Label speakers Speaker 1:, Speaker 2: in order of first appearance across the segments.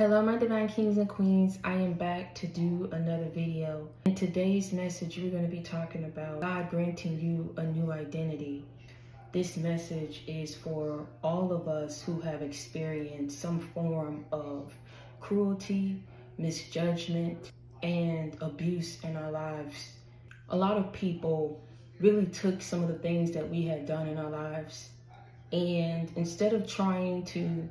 Speaker 1: Hello my divine kings and queens, I am back to do another video. In today's message, we're going to be talking about God granting you a new identity. This message is for all of us who have experienced some form of cruelty, misjudgment, and abuse in our lives. A lot of people really took some of the things that we had done in our lives, and instead of trying to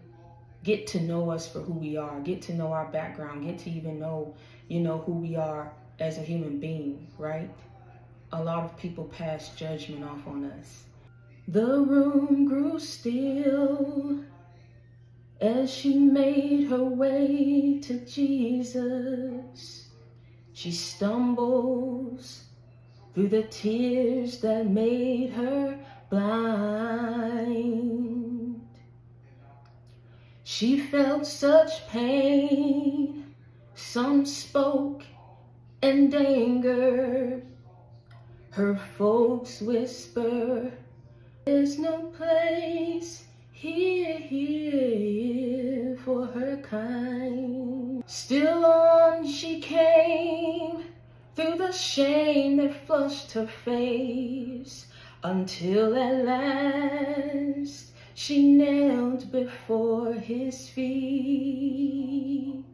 Speaker 1: get to know us for who we are, get to know our background, get to even know, who we are as a human being, right? A lot of people pass judgment off on us. The room grew still as she made her way to Jesus. She stumbles through the tears that made her blind. She felt such pain, some spoke and anger. Her folks whisper, there's no place here for her kind. Still on she came, through the shame that flushed her face, until at last she knelt before his feet.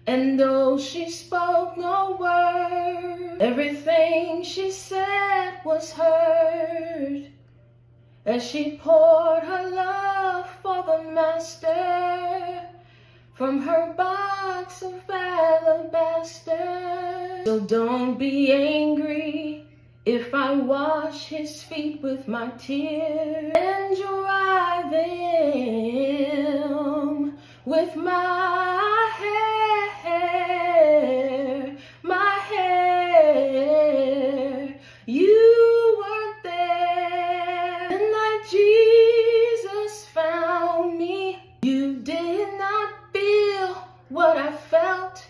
Speaker 1: And though she spoke no word, everything she said was heard, as she poured her love for the master from her box of alabaster. So don't be angry if I wash his feet with my tears and dry them with my hair, you weren't there. And like Jesus found me, you did not feel what I felt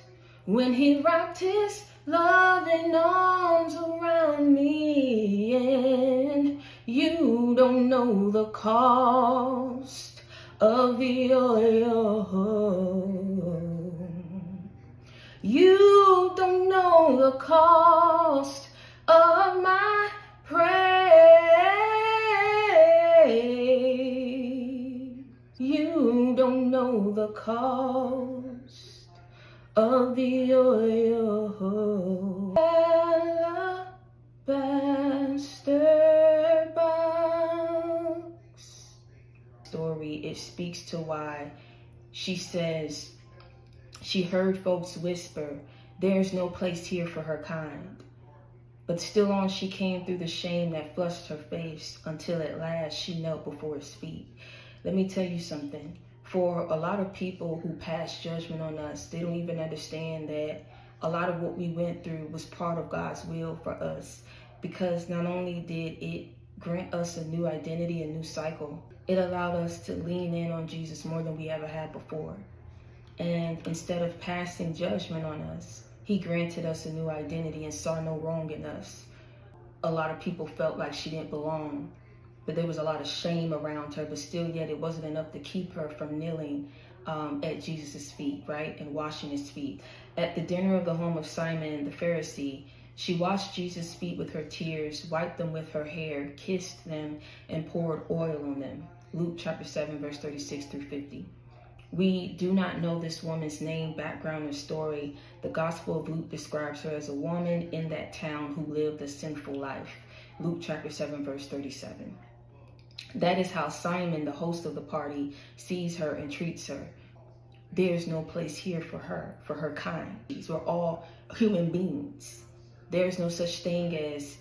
Speaker 1: when he wrapped his loving arms around me. And you don't know the cost of the oil. You don't know the cost of my praise. You don't know the cost of the oil. Alabaster box. Story, it speaks to why she says she heard folks whisper, there's no place here for her kind. But still on she came through the shame that flushed her face, until at last she knelt before his feet. Let me tell you something. For a lot of people who pass judgment on us, they don't even understand that a lot of what we went through was part of God's will for us. Because not only did it grant us a new identity, a new cycle, it allowed us to lean in on Jesus more than we ever had before. And instead of passing judgment on us, he granted us a new identity and saw no wrong in us. A lot of people felt like she didn't belong, but there was a lot of shame around her, but still yet it wasn't enough to keep her from kneeling at Jesus' feet, right? And washing his feet. At the dinner of the home of Simon the Pharisee, she washed Jesus' feet with her tears, wiped them with her hair, kissed them, and poured oil on them. Luke chapter 7, verse 36 through 50. We do not know this woman's name, background, or story. The Gospel of Luke describes her as a woman in that town who lived a sinful life. Luke chapter 7, verse 37. That is how Simon, the host of the party, sees her and treats her. There's no place here for her kind. We're all human beings. There's no such thing as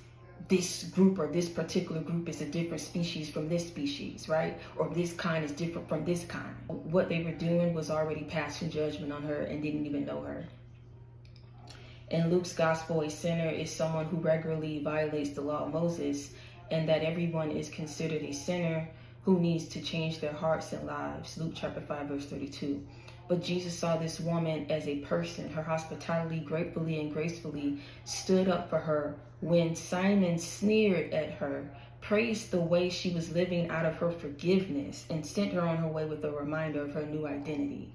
Speaker 1: this group or this particular group is a different species from this species, right? Or this kind is different from this kind. What they were doing was already passing judgment on her and didn't even know her. In Luke's gospel, a sinner is someone who regularly violates the law of Moses, and that everyone is considered a sinner who needs to change their hearts and lives. Luke chapter 5, verse 32. But Jesus saw this woman as a person. Her hospitality gratefully and gracefully stood up for her when Simon sneered at her, praised the way she was living out of her forgiveness, and sent her on her way with a reminder of her new identity.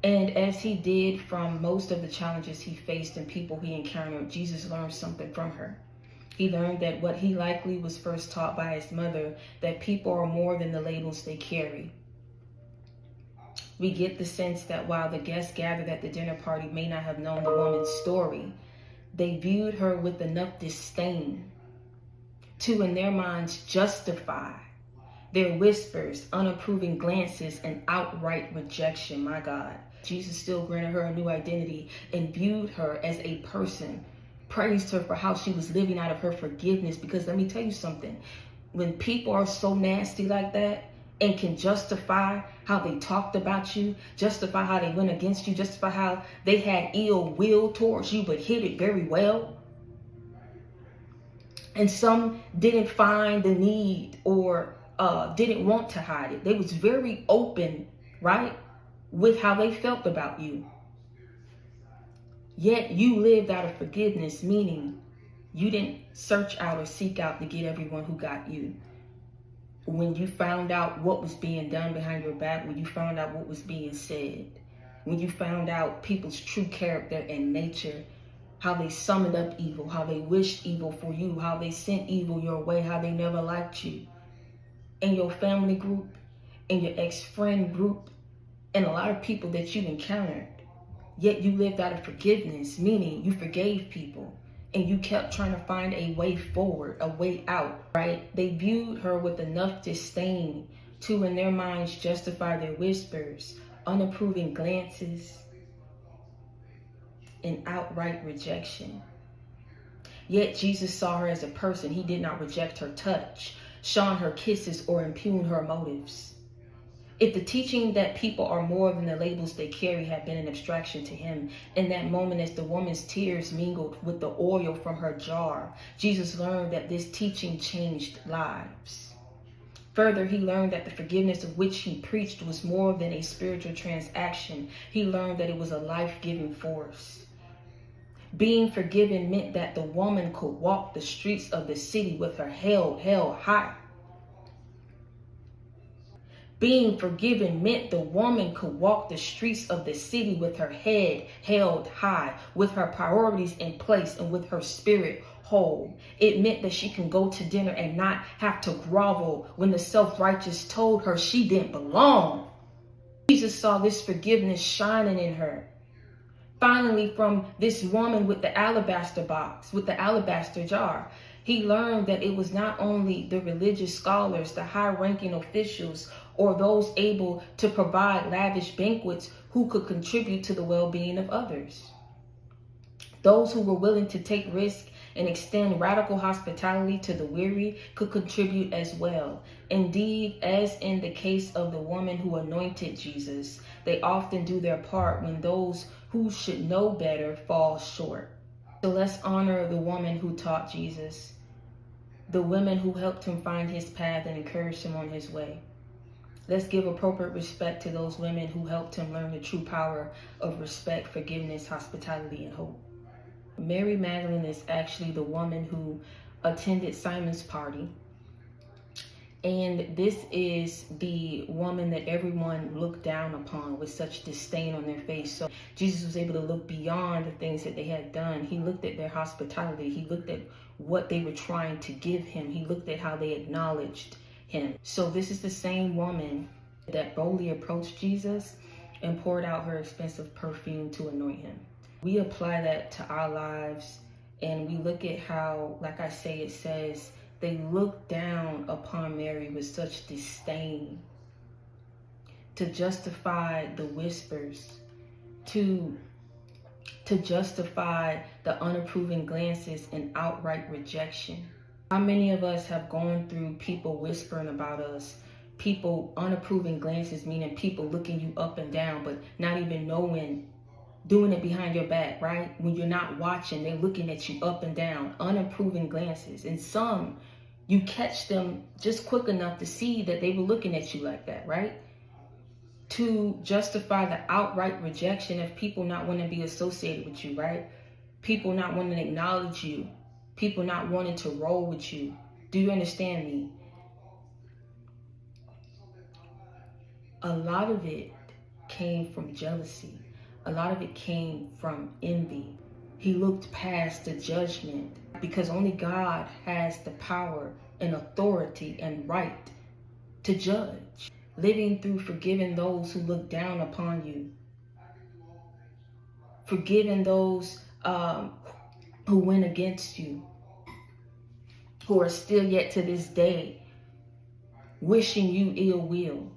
Speaker 1: And as he did from most of the challenges he faced and people he encountered, Jesus learned something from her. He learned that what he likely was first taught by his mother, that people are more than the labels they carry. We get the sense that while the guests gathered at the dinner party may not have known the woman's story, they viewed her with enough disdain to, in their minds, justify their whispers, unapproving glances, and outright rejection. My God. Jesus still granted her a new identity and viewed her as a person, praised her for how she was living out of her forgiveness. Because let me tell you something, when people are so nasty like that and can justify how they talked about you, justify how they went against you, justify how they had ill will towards you, but hid it very well. And some didn't find the need or didn't want to hide it. They was very open, right, with how they felt about you. Yet you lived out of forgiveness, meaning you didn't search out or seek out to get everyone who got you. When you found out what was being done behind your back, when you found out what was being said, when you found out people's true character and nature, how they summoned up evil, how they wished evil for you, how they sent evil your way, how they never liked you, and your family group, and your ex-friend group, and a lot of people that you encountered. Yet you lived out of forgiveness, meaning you forgave people and you kept trying to find a way forward, a way out, right? They viewed her with enough disdain to, in their minds, justify their whispers, unapproving glances, and outright rejection. Yet Jesus saw her as a person. He did not reject her touch, shun her kisses, or impugn her motives. If the teaching that people are more than the labels they carry had been an abstraction to him, in that moment as the woman's tears mingled with the oil from her jar, Jesus learned that this teaching changed lives. Further, he learned that the forgiveness of which he preached was more than a spiritual transaction. He learned that it was a life-giving force. Being forgiven meant that the woman could walk the streets of the city with her head held high. Being forgiven meant the woman could walk the streets of the city with her head held high, with her priorities in place, and with her spirit whole. It meant that she can go to dinner and not have to grovel when the self-righteous told her she didn't belong. Jesus saw this forgiveness shining in her. Finally, from this woman with the alabaster box, with the alabaster jar, he learned that it was not only the religious scholars, the high-ranking officials, or those able to provide lavish banquets who could contribute to the well-being of others. Those who were willing to take risk and extend radical hospitality to the weary could contribute as well. Indeed, as in the case of the woman who anointed Jesus, they often do their part when those who should know better fall short. So let's honor the woman who taught Jesus, the women who helped him find his path and encouraged him on his way. Let's give appropriate respect to those women who helped him learn the true power of respect, forgiveness, hospitality, and hope. Mary Magdalene is actually the woman who attended Simon's party. And this is the woman that everyone looked down upon with such disdain on their face. So Jesus was able to look beyond the things that they had done. He looked at their hospitality. He looked at what they were trying to give him. He looked at how they acknowledged him. So this is the same woman that boldly approached Jesus and poured out her expensive perfume to anoint him. We apply that to our lives, and we look at how, like I say, it says, they looked down upon Mary with such disdain to justify the whispers, to justify the unapproving glances and outright rejection. How many of us have gone through people whispering about us, people unapproving glances, meaning people looking you up and down, but not even knowing, doing it behind your back, right? When you're not watching, they're looking at you up and down, unapproving glances. And some, you catch them just quick enough to see that they were looking at you like that, right? To justify the outright rejection of people not wanting to be associated with you, right? People not wanting to acknowledge you. People not wanting to roll with you. Do you understand me? A lot of it came from jealousy. A lot of it came from envy. He looked past the judgment because only God has the power and authority and right to judge. Living through forgiving those who look down upon you. Forgiving those who went against you. Who are still yet to this day wishing you ill will.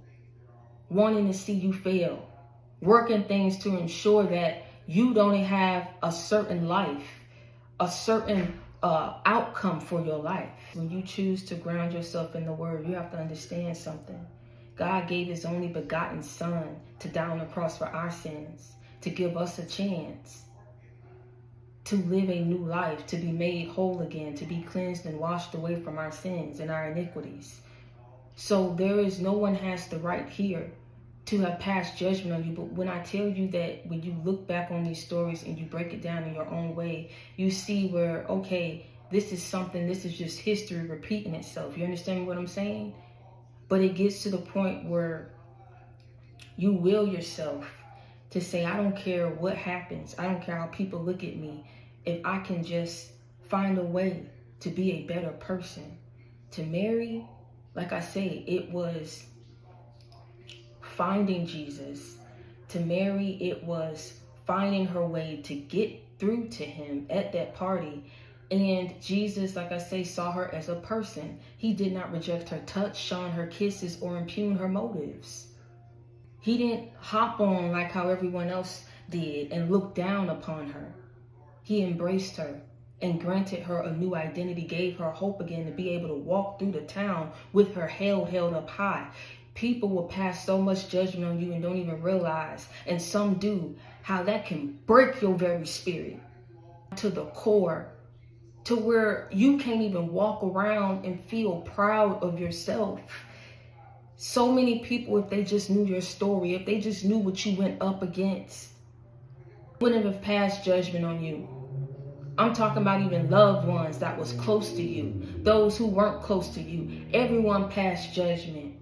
Speaker 1: Wanting to see you fail. Working things to ensure that you don't have a certain life. A certain outcome for your life. When you choose to ground yourself in the word, you have to understand something. God gave his only begotten son to die on the cross for our sins, to give us a chance to live a new life, to be made whole again, to be cleansed and washed away from our sins and our iniquities. So there is no one has the right here to have passed judgment on you. But when I tell you that when you look back on these stories and you break it down in your own way, you see where, okay, this is just history repeating itself. You understand what I'm saying? But it gets to the point where you will yourself to say, I don't care what happens. I don't care how people look at me. If I can just find a way to be a better person. To Mary, like I say, it was finding Jesus. To Mary, it was finding her way to get through to him at that party. And Jesus, like I say, saw her as a person. He did not reject her touch, shun her kisses, or impugn her motives. He didn't hop on like how everyone else did and look down upon her. He embraced her and granted her a new identity, gave her hope again to be able to walk through the town with her head held up high. People will pass so much judgment on you and don't even realize, and some do, how that can break your very spirit to the core, to where you can't even walk around and feel proud of yourself. So many people, if they just knew your story, if they just knew what you went up against, wouldn't have passed judgment on you. I'm talking about even loved ones that was close to you, those who weren't close to you. Everyone passed judgment.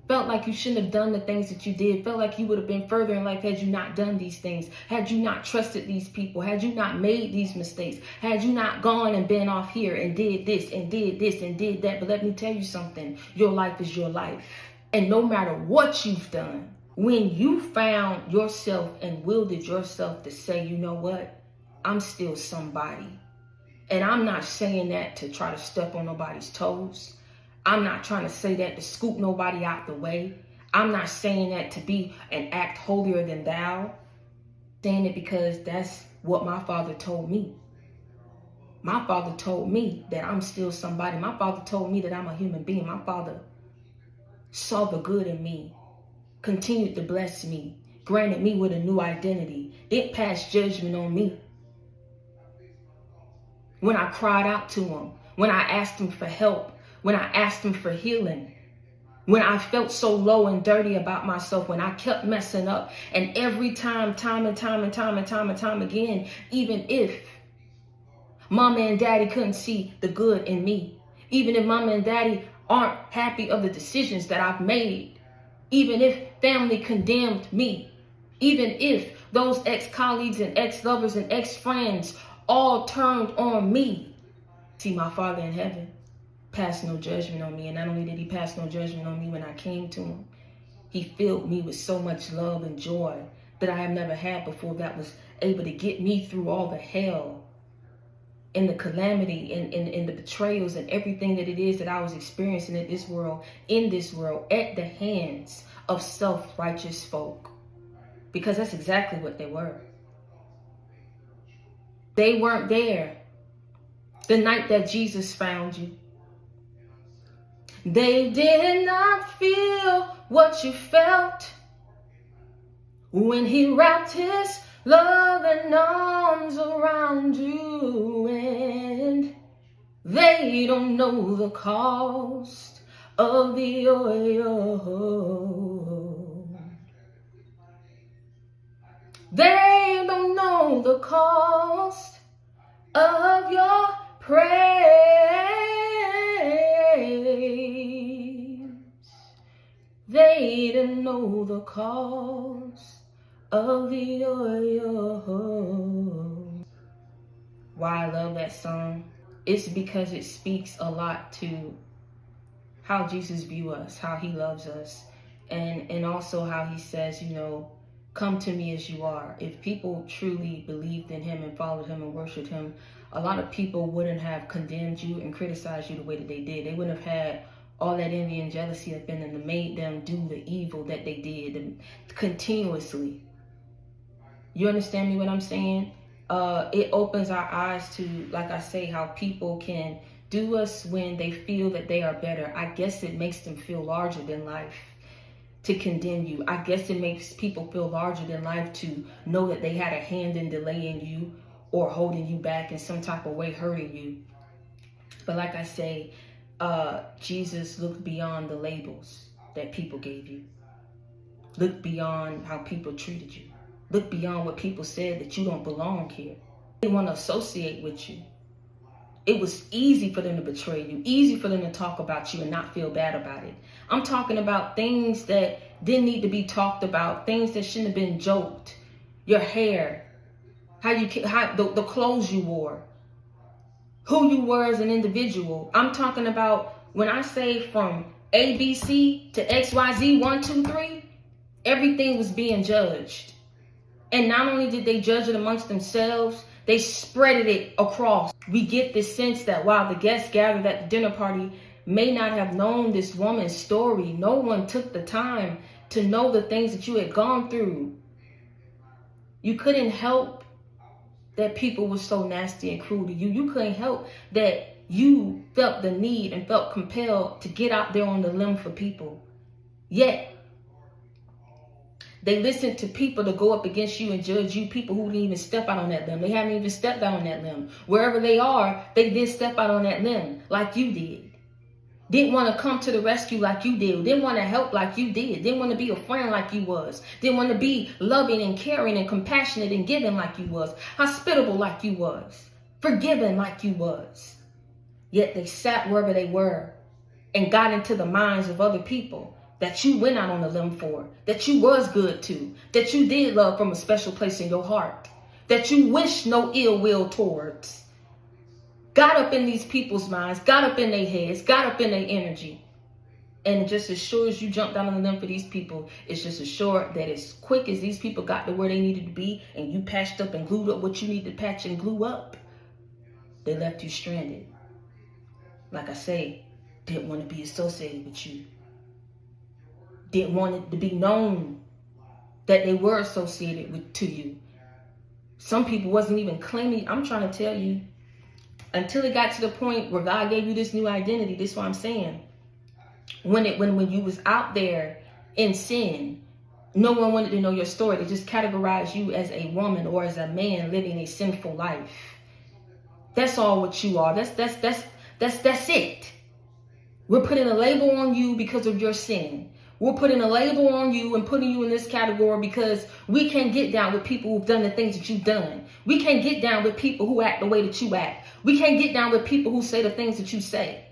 Speaker 1: Felt like you shouldn't have done the things that you did. Felt like you would have been further in life had you not done these things. Had you not trusted these people. Had you not made these mistakes. Had you not gone and been off here and did this and did this and did that. But let me tell you something. Your life is your life. And no matter what you've done, when you found yourself and wielded yourself to say, you know what? I'm still somebody. And I'm not saying that to try to step on nobody's toes. I'm not trying to say that to scoop nobody out the way. I'm not saying that to be and act holier than thou. I'm saying it because that's what my father told me. My father told me that I'm still somebody. My father told me that I'm a human being. My father saw the good in me, continued to bless me, granted me with a new identity, didn't pass judgment on me. When I cried out to him, when I asked him for help, when I asked him for healing, when I felt so low and dirty about myself, when I kept messing up, and every time again, even if mama and daddy couldn't see the good in me, even if mama and daddy aren't happy of the decisions that I've made, even if family condemned me, even if those ex-colleagues and ex-lovers and ex-friends all turned on me, see, my Father in heaven passed no judgment on me. And not only did he pass no judgment on me when I came to him, he filled me with so much love and joy that I have never had before, that was able to get me through all the hell and the calamity and the betrayals and everything that it is that I was experiencing in this world at the hands of self-righteous folk. Because that's exactly what they were. They weren't there the night that Jesus found you. They did not feel what you felt when he wrapped his loving arms around you, and they don't know the cost of the oil. They don't know the cost of your praise. They didn't know the cost of the oil. Why I love that song? It's because it speaks a lot to how Jesus views us, how he loves us, and also how he says, come to me as you are. If people truly believed in him and followed him and worshiped him, a lot of people wouldn't have condemned you and criticized you the way that they did. They wouldn't have had all that envy and jealousy up in them that made them do the evil that they did and continuously. You understand me what I'm saying? It opens our eyes to, like I say, how people can do us when they feel that they are better. I guess it makes them feel larger than life to condemn you. I guess it makes people feel larger than life to know that they had a hand in delaying you or holding you back in some type of way, hurting you. But like I say, Jesus looked beyond the labels that people gave you. Look beyond how people treated you. Look beyond what people said that you don't belong here. They want to associate with you. It was easy for them to betray you, easy for them to talk about you and not feel bad about it. I'm talking about things that didn't need to be talked about, things that shouldn't have been joked. Your hair, the clothes you wore, who you were as an individual. I'm talking about when I say from ABC to XYZ, 1, 2, 3, everything was being judged. And not only did they judge it amongst themselves, they spreaded it across. We get this sense that while the guests gathered at the dinner party may not have known this woman's story, no one took the time to know the things that you had gone through. You couldn't help that people were so nasty and cruel to you. You couldn't help that you felt the need and felt compelled to get out there on the limb for people. Yet, they listened to people to go up against you and judge you, people who didn't even step out on that limb. They haven't even stepped out on that limb. Wherever they are, they didn't step out on that limb like you did. Didn't want to come to the rescue like you did. Didn't want to help like you did. Didn't want to be a friend like you was. Didn't want to be loving and caring and compassionate and giving like you was. Hospitable like you was. Forgiving like you was. Yet they sat wherever they were and got into the minds of other people that you went out on a limb for, that you was good to, that you did love from a special place in your heart, that you wish no ill will towards. Got up in these people's minds, got up in their heads, got up in their energy. And just as sure as you jumped down on the limb for these people, it's just as sure that as quick as these people got to where they needed to be and you patched up and glued up what you needed to patch and glue up, they left you stranded. Like I say, didn't want to be associated with you. Didn't want it to be known that they were associated to you. Some people wasn't even claiming. I'm trying to tell you, until it got to the point where God gave you this new identity. This is what I'm saying. When you was out there in sin, no one wanted to know your story. They just categorized you as a woman or as a man living a sinful life. That's all what you are. That's it. We're putting a label on you because of your sin. We're putting a label on you and putting you in this category because we can't get down with people who've done the things that you've done. We can't get down with people who act the way that you act. We can't get down with people who say the things that you say.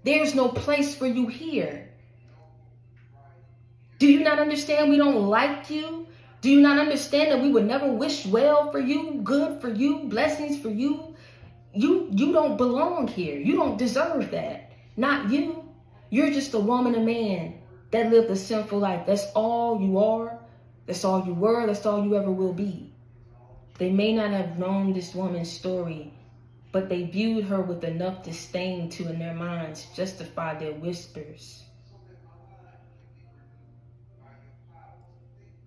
Speaker 1: There's no place for you here. Do you not understand we don't like you? Do you not understand that we would never wish well for you, good for you, blessings for you? You don't belong here. You don't deserve that. Not you. You're just a woman, a man that lived a sinful life. That's all you are. That's all you were. That's all you ever will be. They may not have known this woman's story, but they viewed her with enough disdain to, in their minds, justify their whispers.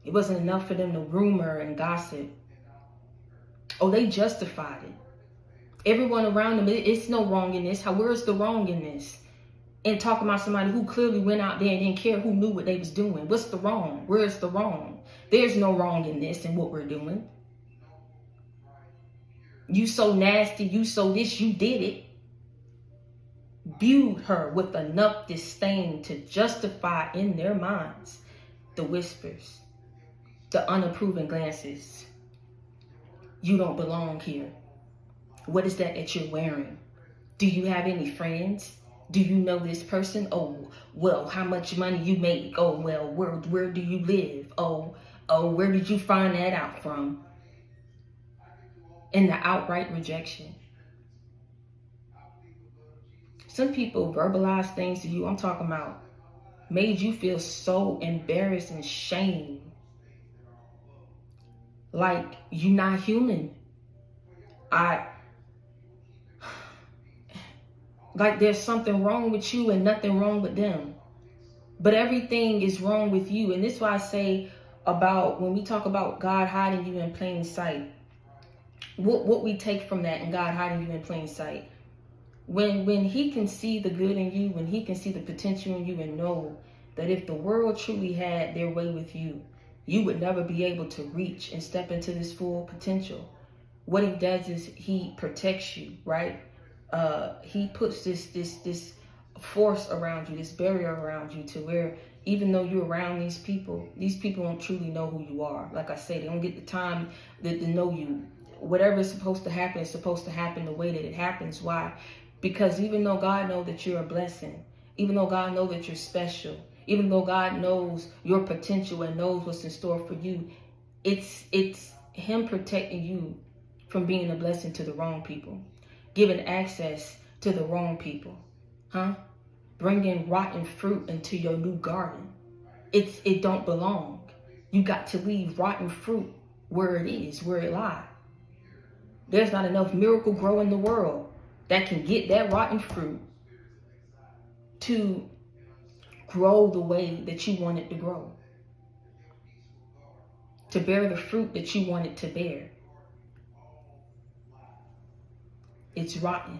Speaker 1: It wasn't enough for them to rumor and gossip. Oh, they justified it. Everyone around them, it's no wrong in this. Where's the wrong in this? And talking about somebody who clearly went out there and didn't care, who knew what they was doing. What's the wrong? Where's the wrong? There's no wrong in this and what we're doing. You so nasty, you so this, you did it. Viewed her with enough disdain to justify in their minds the whispers, the unapproving glances. You don't belong here. What is that you're wearing? Do you have any friends? Do you know this person? Oh, well, how much money you make? Oh, well, where do you live? Oh, Oh, where did you find that out from? And the outright rejection. Some people verbalize things to you, I'm talking about, made you feel so embarrassed and shamed. Like you're not human. Like there's something wrong with you and nothing wrong with them. But everything is wrong with you. And this is why I say about when we talk about God hiding you in plain sight, what we take from that and God hiding you in plain sight. When he can see the good in you, when he can see the potential in you and know that if the world truly had their way with you, you would never be able to reach and step into this full potential. What he does is he protects you, right? He puts this force around you, this barrier around you, to where even though you're around these people don't truly know who you are. Like I say, they don't get the time to know you. Whatever is supposed to happen is supposed to happen the way that it happens. Why? Because even though God knows that you're a blessing, even though God knows that you're special, even though God knows your potential and knows what's in store for you, it's him protecting you from being a blessing to the wrong people, giving access to the wrong people, bringing rotten fruit into your new garden. It don't belong. You got to leave rotten fruit where it is, where it lies. There's not enough miracle grow in the world that can get that rotten fruit to grow the way that you want it to grow, to bear the fruit that you want it to bear. It's rotten.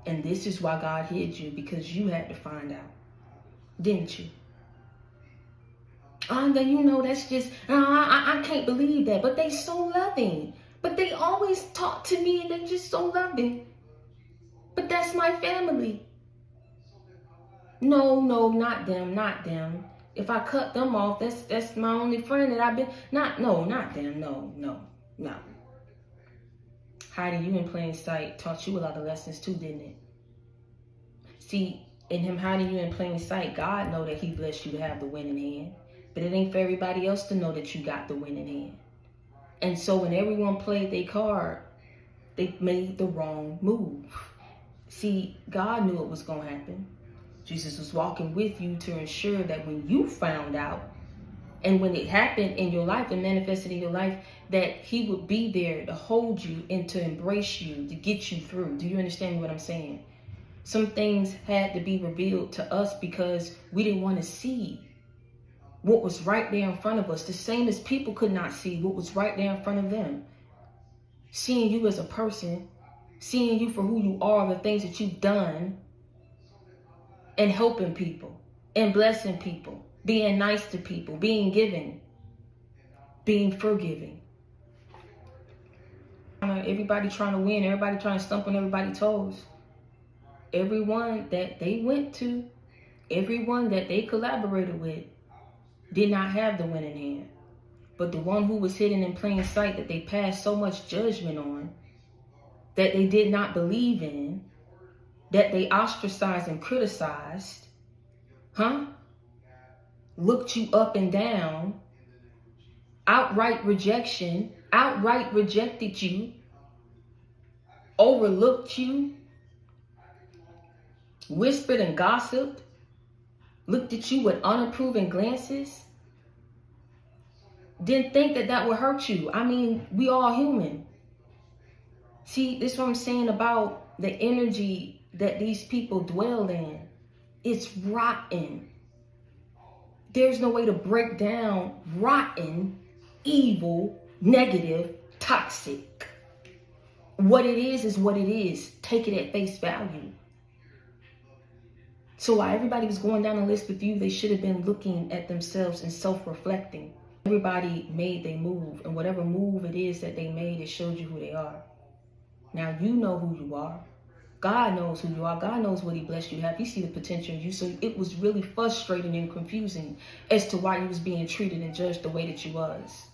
Speaker 1: And this is why God hid you, because you had to find out, didn't you? Then you know that's just, I can't believe that. But they so loving. But they always talk to me and they just so loving. But that's my family. No, not them. If I cut them off, that's my only friend that I've been, not them, no. Hiding you in plain sight taught you a lot of lessons too, didn't it? See, in him hiding you in plain sight, God know that he blessed you to have the winning hand. But it ain't for everybody else to know that you got the winning hand. And so when everyone played their card, they made the wrong move. See, God knew it was going to happen. Jesus was walking with you to ensure that when you found out, and when it happened in your life and manifested in your life, that he would be there to hold you and to embrace you, to get you through. Do you understand what I'm saying? Some things had to be revealed to us because we didn't want to see what was right there in front of us. The same as people could not see what was right there in front of them. Seeing you as a person, seeing you for who you are, the things that you've done, and helping people, and blessing people, being nice to people, being giving, being forgiving. Everybody trying to win, everybody trying to stump on everybody's toes. Everyone that they went to, everyone that they collaborated with, did not have the winning hand. But the one who was hidden in plain sight, that they passed so much judgment on, that they did not believe in, that they ostracized and criticized, looked you up and down, outright rejection, outright rejected you, overlooked you, whispered and gossiped, looked at you with unapproving glances, didn't think that would hurt you. I mean, we all human. See, this is what I'm saying about the energy that these people dwell in. It's rotten. There's no way to break down rotten, evil, negative, toxic. What it is what it is. Take it at face value. So while everybody was going down the list with you, they should have been looking at themselves and self-reflecting. Everybody made their move, and whatever move it is that they made, it showed you who they are. Now you know who you are. God knows who you are. God knows what he blessed you to have. He see the potential in you. So it was really frustrating and confusing as to why you was being treated and judged the way that you was.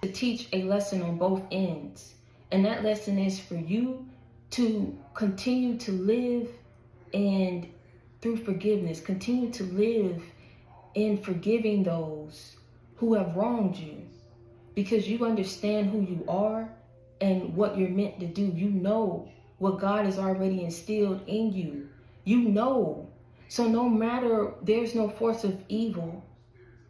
Speaker 1: To teach a lesson on both ends. And that lesson is for you to continue to live and through forgiveness, continue to live in forgiving those who have wronged you, because you understand who you are and what you're meant to do. You know what God has already instilled in you. You know. So no matter, there's no force of evil.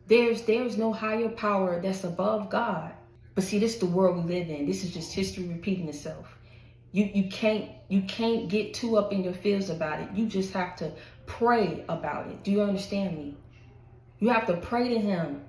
Speaker 1: There's no higher power that's above God. But see, this is the world we live in. This is just history repeating itself. You can't get too up in your feels about it. You just have to pray about it. Do you understand me? You have to pray to him.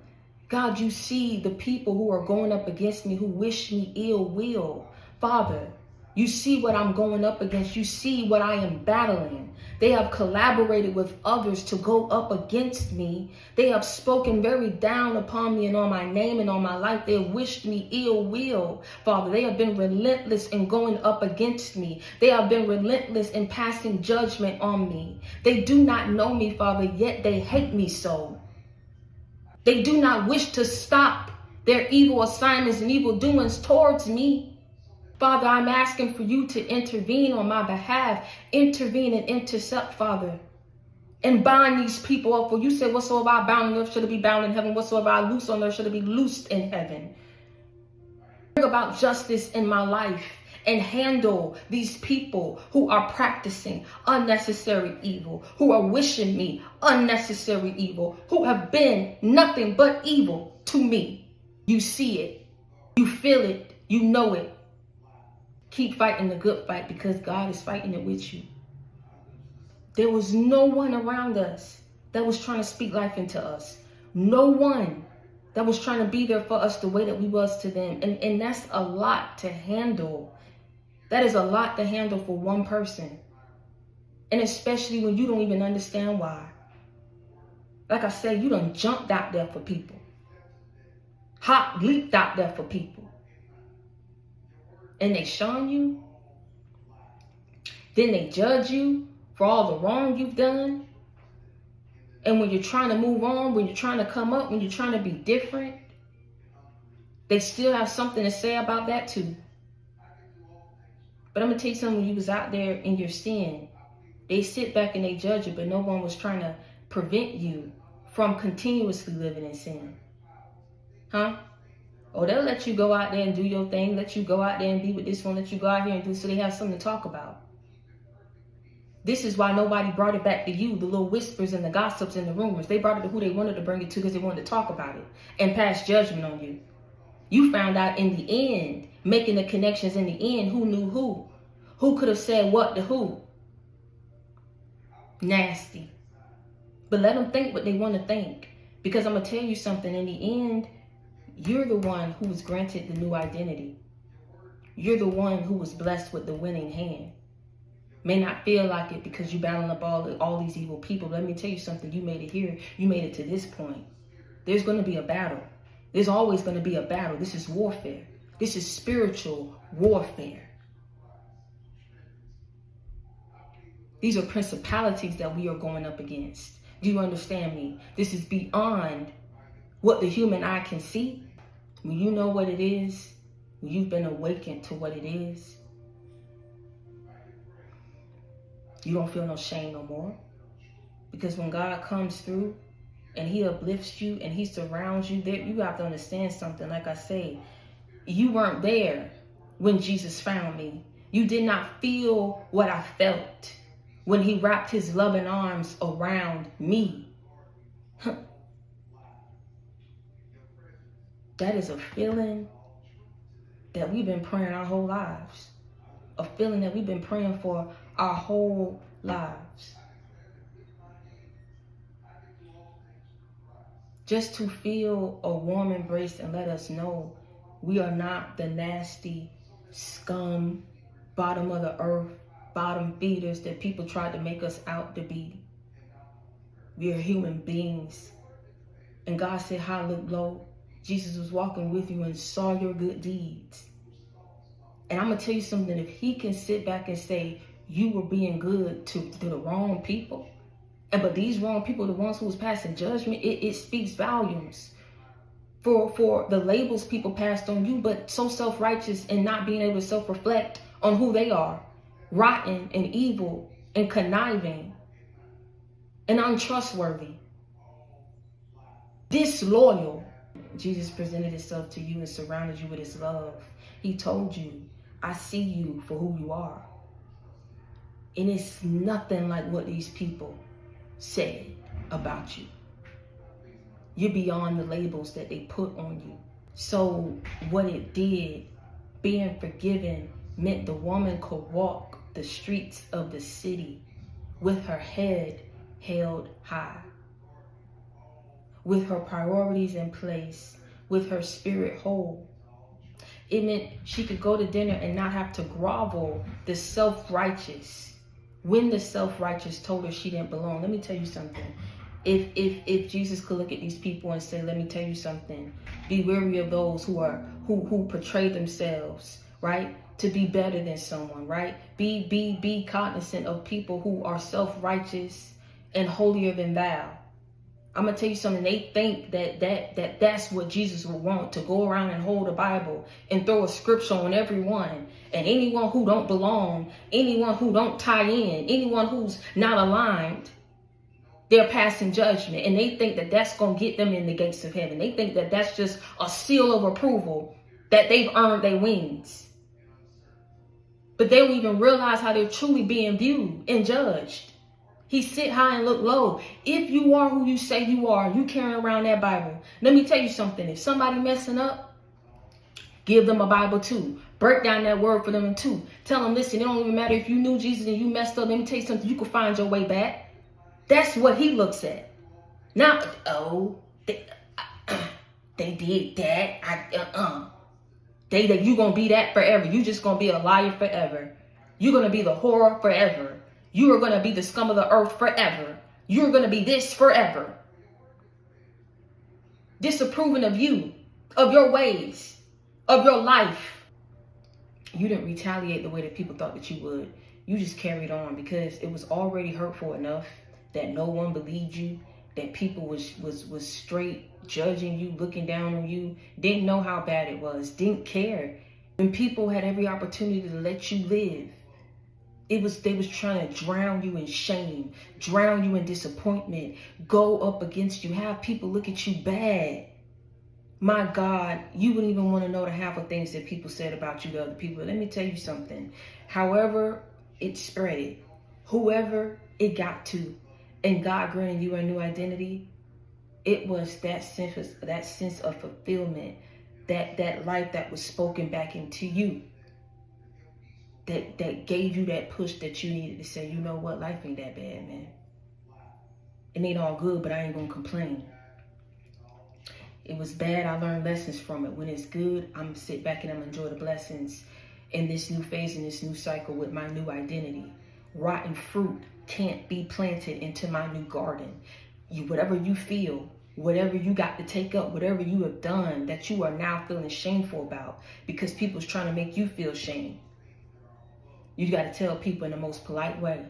Speaker 1: God, you see the people who are going up against me, who wish me ill will. Father, you see what I'm going up against. You see what I am battling. They have collaborated with others to go up against me. They have spoken very down upon me and on my name and on my life. They have wished me ill will, Father. They have been relentless in going up against me. They have been relentless in passing judgment on me. They do not know me, Father, yet they hate me so. They do not wish to stop their evil assignments and evil doings towards me. Father, I'm asking for you to intervene on my behalf. Intervene and intercept, Father. And bind these people up. For you said, whatsoever I bound on earth shall it be bound in heaven. Whatsoever I loose on earth shall it be loosed in heaven. Bring about justice in my life and handle these people who are practicing unnecessary evil, who are wishing me unnecessary evil, who have been nothing but evil to me. You see it. You feel it. You know it. Keep fighting the good fight, because God is fighting it with you. There was no one around us that was trying to speak life into us. No one that was trying to be there for us the way that we was to them. And that's a lot to handle. That is a lot to handle for one person. And especially when you don't even understand why. Like I said, you done jumped out there for people. Hop leaped out there for people. And they shun you. Then they judge you for all the wrong you've done. And when you're trying to move on, when you're trying to come up, when you're trying to be different, they still have something to say about that too. But I'm going to tell you something, when you was out there in your sin, they sit back and they judge you, but no one was trying to prevent you from continuously living in sin. Huh? Oh, they'll let you go out there and do your thing, let you go out there and be with this one, let you go out here and do, so they have something to talk about. This is why nobody brought it back to you, the little whispers and the gossips and the rumors. They brought it to who they wanted to bring it to, because they wanted to talk about it and pass judgment on you. You found out in the end, making the connections in the end, who knew who. Who could have said what to who. Nasty. But let them think what they want to think. Because I'm going to tell you something, in the end, you're the one who was granted the new identity. You're the one who was blessed with the winning hand. May not feel like it because you're battling up all these evil people. But let me tell you something. You made it here. You made it to this point. There's going to be a battle. There's always going to be a battle. This is warfare. This is spiritual warfare. These are principalities that we are going up against. Do you understand me? This is beyond what the human eye can see. When you know what it is, when you've been awakened to what it is, you don't feel no shame no more. Because when God comes through and he uplifts you and he surrounds you, there, you have to understand something. Like I say, you weren't there when Jesus found me. You did not feel what I felt when he wrapped his loving arms around me. That is a feeling that we've been praying our whole lives. A feeling that we've been praying for our whole lives. Just to feel a warm embrace and let us know we are not the nasty scum, bottom of the earth, bottom feeders that people tried to make us out to be. We are human beings. And God said, high look low. Jesus was walking with you and saw your good deeds. And I'm going to tell you something. If he can sit back and say you were being good to the wrong people, but these wrong people, the ones who was passing judgment, it speaks volumes for the labels people passed on you, but so self-righteous and not being able to self-reflect on who they are. Rotten and evil and conniving and untrustworthy. Disloyal. Jesus presented himself to you and surrounded you with his love. He told you, I see you for who you are. And it's nothing like what these people said about you. You're beyond the labels that they put on you. So what it did, being forgiven, meant the woman could walk the streets of the city with her head held high, with her priorities in place, with her spirit whole. It meant she could go to dinner and not have to grovel the self-righteous when the self-righteous told her she didn't belong. Let me tell you something. If Jesus could look at these people and say, let me tell you something, be wary of those who portray themselves, right, to be better than someone, right? Be cognizant of people who are self-righteous and holier than thou. I'm gonna tell you something. They think that's what Jesus would want, to go around and hold a Bible and throw a scripture on everyone, and anyone who don't belong, anyone who don't tie in, anyone who's not aligned, they're passing judgment. And they think that that's gonna get them in the gates of heaven. They think that that's just a seal of approval, that they've earned their wings. But they don't even realize how they're truly being viewed and judged. He sit high and look low. If you are who you say you are, you carrying around that Bible, let me tell you something. If somebody messing up, give them a Bible too. Break down that word for them too. Tell them, listen, it don't even matter if you knew Jesus and you messed up. Let me tell you something. You can find your way back. That's what he looks at. Not, oh, they did that. You gonna be that forever. You just gonna be a liar forever. You're gonna be the whore forever. You are going to be the scum of the earth forever. You're going to be this forever. Disapproving of you, of your ways, of your life. You didn't retaliate the way that people thought that you would. You just carried on because it was already hurtful enough that no one believed you, that people was straight judging you, looking down on you, didn't know how bad it was, didn't care. When people had every opportunity to let you live, they was trying to drown you in shame, drown you in disappointment, go up against you, have people look at you bad. My God, you wouldn't even want to know the half of things that people said about you to other people. Let me tell you something. However it spread, whoever it got to, and God granted you a new identity, it was that sense of fulfillment, that life that was spoken back into you. That gave you that push that you needed to say, you know what, life ain't that bad, man. It ain't all good, but I ain't gonna complain. It was bad, I learned lessons from it. When it's good, I'm gonna sit back and I'm gonna enjoy the blessings in this new phase, in this new cycle with my new identity. Rotten fruit can't be planted into my new garden. Whatever you feel, whatever you got to take up, whatever you have done that you are now feeling shameful about because people's trying to make you feel shame. You got to tell people in the most polite way,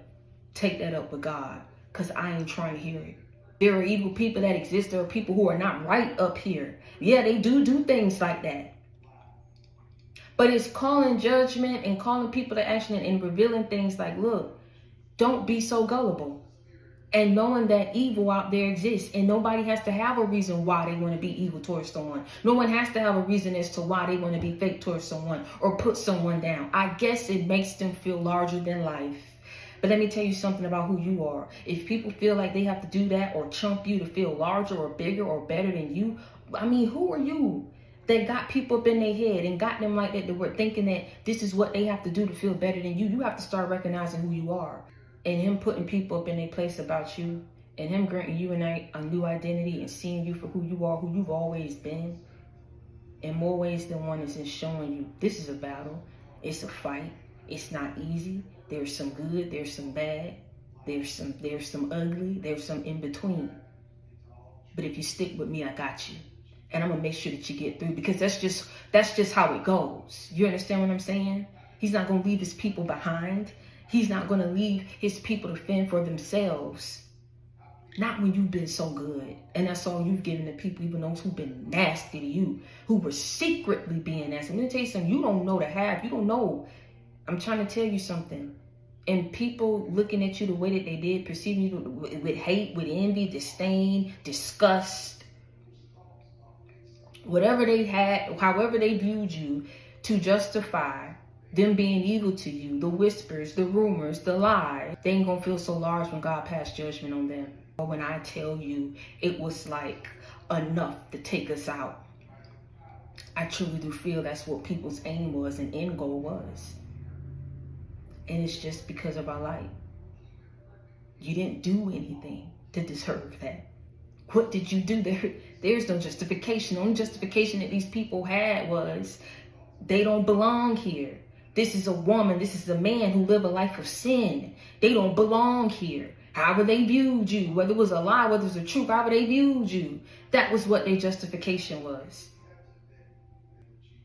Speaker 1: take that up with God, because I ain't trying to hear it. There are evil people that exist. There are people who are not right up here. Yeah, they do things like that. But it's calling judgment and calling people to action and revealing things like, look, don't be so gullible. And knowing that evil out there exists, and nobody has to have a reason why they want to be evil towards someone. No one has to have a reason as to why they want to be fake towards someone or put someone down. I guess it makes them feel larger than life. But let me tell you something about who you are. If people feel like they have to do that or chump you to feel larger or bigger or better than you, I mean, who are you that got people up in their head and got them like that, that were thinking that this is what they have to do to feel better than you? You have to start recognizing who you are. And him putting people up in their place about you, and him granting you a new identity and seeing you for who you are, who you've always been, in more ways than one is in showing you this is a battle. It's a fight. It's not easy. There's some good. There's some bad. There's some ugly. There's some in between. But if you stick with me, I got you. And I'm going to make sure that you get through, because that's just how it goes. You understand what I'm saying? He's not going to leave his people behind. He's not going to leave his people to fend for themselves. Not when you've been so good. And that's all you've given to people, even those who've been nasty to you, who were secretly being nasty. I'm going to tell you something. You don't know the half. You don't know. I'm trying to tell you something. And people looking at you the way that they did, perceiving you with hate, with envy, disdain, disgust. Whatever they had, however they viewed you to justify them being evil to you, the whispers, the rumors, the lies, they ain't gonna feel so large when God passed judgment on them. But when I tell you it was like enough to take us out, I truly do feel that's what people's aim was and end goal was. And it's just because of our light. You didn't do anything to deserve that. What did you do? There's no justification. The only justification that these people had was they don't belong here. This is a woman, this is a man who live a life of sin. They don't belong here. However they viewed you, whether it was a lie, whether it was the truth, however they viewed you, that was what their justification was.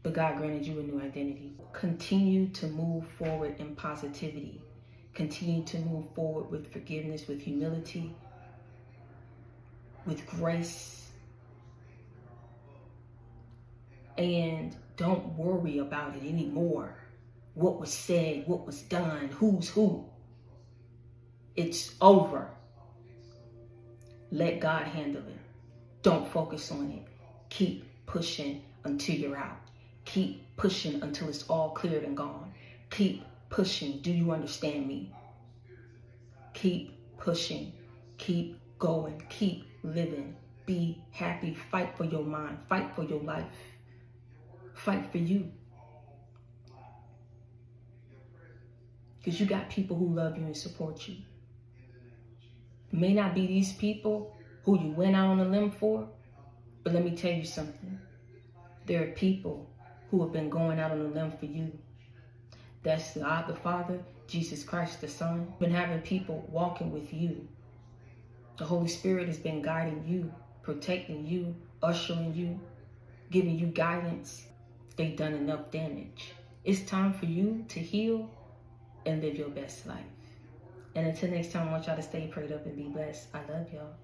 Speaker 1: But God granted you a new identity. Continue to move forward in positivity. Continue to move forward with forgiveness, with humility, with grace. And don't worry about it anymore. What was said, what was done, who's who. It's over. Let God handle it. Don't focus on it. Keep pushing until you're out. Keep pushing until it's all cleared and gone. Keep pushing. Do you understand me? Keep pushing. Keep going. Keep living. Be happy. Fight for your mind. Fight for your life. Fight for you. Because you got people who love you and support you. It may not be these people who you went out on a limb for, but let me tell you something. There are people who have been going out on a limb for you. That's God the Father, Jesus Christ the Son. Been having people walking with you. The Holy Spirit has been guiding you, protecting you, ushering you, giving you guidance. They've done enough damage. It's time for you to heal and live your best life. And until next time, I want y'all to stay prayed up and be blessed. I love y'all.